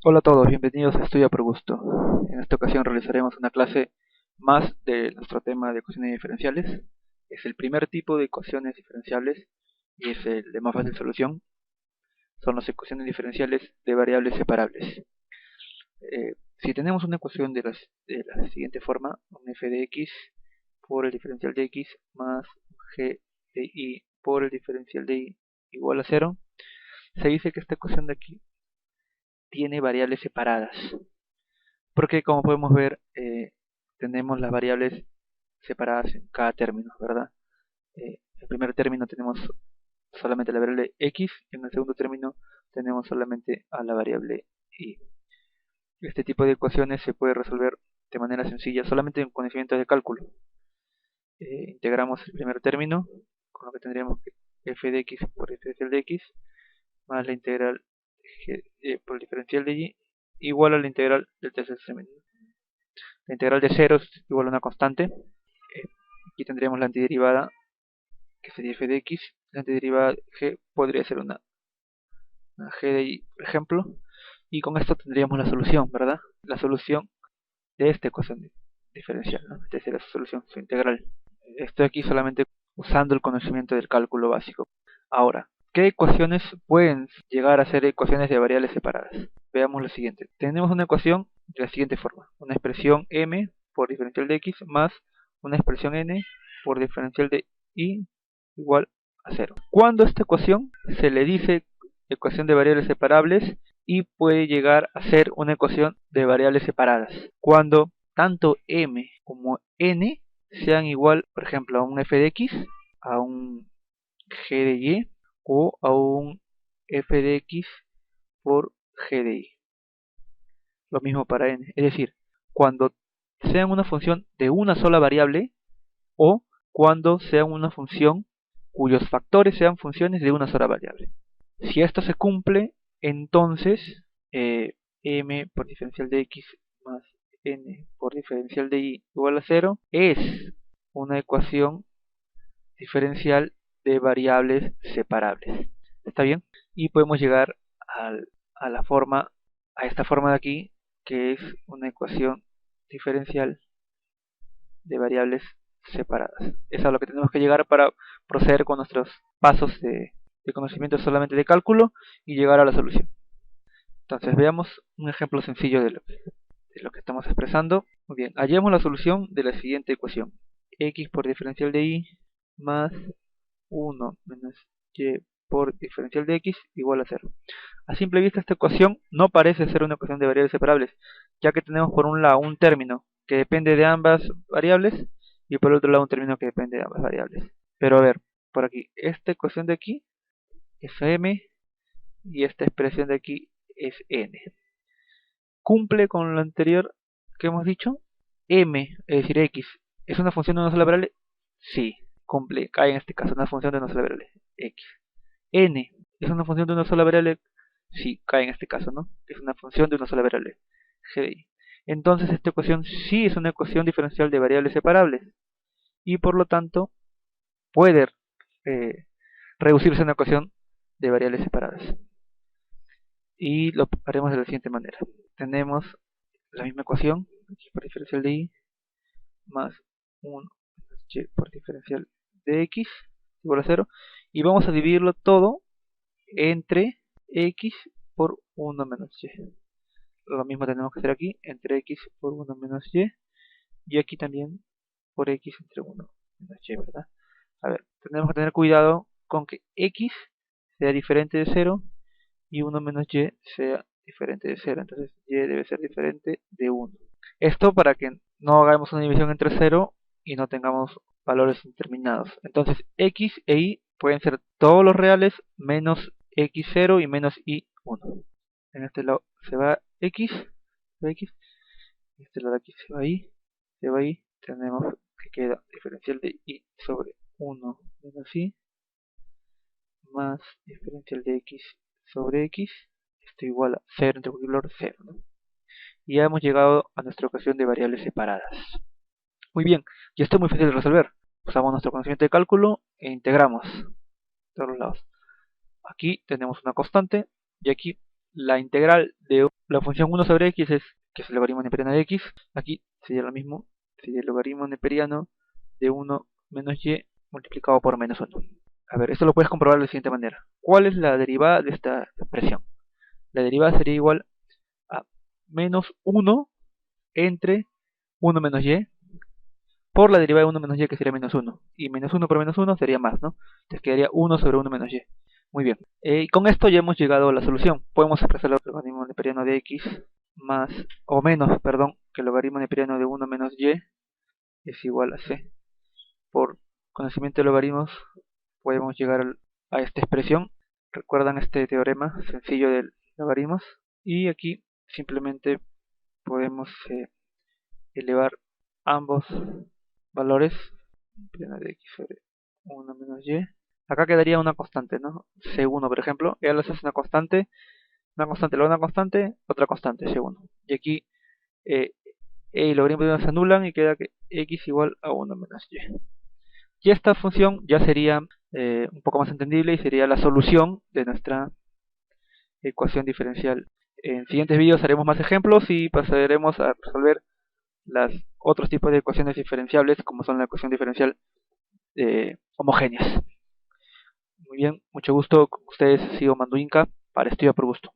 Hola a todos, bienvenidos a Estudia por Gusto. En esta ocasión realizaremos una clase más de nuestro tema de ecuaciones diferenciales. Es el primer tipo de ecuaciones diferenciales y es el de más fácil solución. Son las ecuaciones diferenciales de variables separables. Si tenemos una ecuación de la siguiente forma, un f de x por el diferencial de x más g de y por el diferencial de y igual a 0, se dice que esta ecuación de aquí tiene variables separadas. Porque como podemos ver, tenemos las variables separadas en cada término, ¿verdad? En el primer término tenemos solamente la variable x y en el segundo término tenemos solamente a la variable y. Este tipo de ecuaciones se puede resolver de manera sencilla solamente en conocimientos de cálculo. Integramos el primer término, con lo que tendríamos que f de x por diferencial de x más la integral por el diferencial de y igual a la integral del tercer término. La integral de 0 es igual a una constante. Aquí tendríamos la antiderivada, que sería f de x. La antiderivada de g podría ser una g de y, por ejemplo. Y con esto tendríamos la solución, ¿verdad? La solución de esta ecuación diferencial, ¿no? Esta sería su solución, su integral. Estoy aquí solamente usando el conocimiento del cálculo básico. Ahora, ¿qué ecuaciones pueden llegar a ser ecuaciones de variables separadas? Veamos lo siguiente. Tenemos una ecuación de la siguiente forma. Una expresión m por diferencial de x más una expresión n por diferencial de y igual a 0. Cuando esta ecuación se le dice ecuación de variables separables y puede llegar a ser una ecuación de variables separadas. Cuando tanto m como n sean igual, por ejemplo, a un f de x, a un g de y o a un f de x por g de y. Lo mismo para n, es decir, cuando sean una función de una sola variable o cuando sean una función cuyos factores sean funciones de una sola variable. Si esto se cumple, entonces m por diferencial de x más n por diferencial de y igual a 0 es una ecuación diferencial de variables separables. ¿Está bien? Y podemos llegar a esta forma de aquí, que es una ecuación diferencial de variables separadas. Eso es a lo que tenemos que llegar para proceder con nuestros pasos de conocimiento solamente de cálculo y llegar a la solución. Entonces veamos un ejemplo sencillo de lo que estamos expresando. Muy bien, hallemos la solución de la siguiente ecuación. X por diferencial de y más 1 menos y por diferencial de x igual a 0. A simple vista esta ecuación no parece ser una ecuación de variables separables, ya que tenemos por un lado un término que depende de ambas variables y por otro lado un término que depende de ambas variables. Pero a ver, por aquí, esta ecuación de aquí es m y esta expresión de aquí es n. ¿Cumple con lo anterior que hemos dicho? M, es decir, x, ¿es una función de una sola variable? Sí, cumple, cae en este caso, una función de una sola variable, x. N, ¿es una función de una sola variable? Sí, cae en este caso, ¿no? Es una función de una sola variable, g de y. Entonces esta ecuación sí es una ecuación diferencial de variables separables y por lo tanto puede reducirse a una ecuación de variables separadas. Y lo haremos de la siguiente manera. Tenemos la misma ecuación, x por diferencial de y más 1 menos y por diferencial de x igual a 0. Y vamos a dividirlo todo entre x por 1 menos y. Lo mismo tenemos que hacer aquí, entre x por 1 menos y. Y aquí también por x entre 1 menos y, ¿verdad? A ver, tenemos que tener cuidado con que x sea diferente de 0 y 1 menos y sea diferente de 0. Entonces y debe ser diferente de 1. Esto para que no hagamos una división entre 0 y no tengamos valores indeterminados. Entonces x e y pueden ser todos los reales menos x0 y menos y1. En este lado se va x, en este lado aquí se va y, tenemos que queda diferencial de y sobre 1 menos y más diferencial de x sobre x, esto igual a 0 entre cualquier valor 0, ¿no? Y ya hemos llegado a nuestra ecuación de variables separadas. Muy bien, y esto es muy fácil de resolver. Usamos nuestro conocimiento de cálculo e integramos de todos los lados. Aquí tenemos una constante y aquí la integral de la función 1 sobre x que es el logaritmo neperiano de x. Aquí sería lo mismo, sería el logaritmo neperiano de 1 menos y multiplicado por menos 1. A ver, esto lo puedes comprobar de la siguiente manera. ¿Cuál es la derivada de esta expresión? La derivada sería igual a menos 1 entre 1 menos y por la derivada de 1 menos y, que sería menos 1. Y menos 1 por menos 1 sería más, ¿no? Entonces quedaría 1 sobre 1 menos y. Muy bien. Y con esto ya hemos llegado a la solución. Podemos expresar el logaritmo neperiano de x más, o menos, perdón, que el logaritmo neperiano de 1 menos y es igual a c. Por conocimiento de logaritmos podemos llegar a esta expresión. ¿Recuerdan este teorema sencillo de logaritmos? Y aquí simplemente podemos elevar ambos valores, de x sobre 1 menos y. Acá quedaría una constante, ¿no? C1, por ejemplo. Ya les hace una constante, luego una constante, otra constante, C1. Y aquí y logaritmos se anulan y queda que x igual a 1 menos y. Y esta función ya sería un poco más entendible y sería la solución de nuestra ecuación diferencial. En siguientes vídeos haremos más ejemplos y pasaremos a resolver los otros tipos de ecuaciones diferenciables, como son la ecuación diferencial homogéneas. Muy bien, mucho gusto con ustedes, sigo Manduinka para Estudia por Gusto.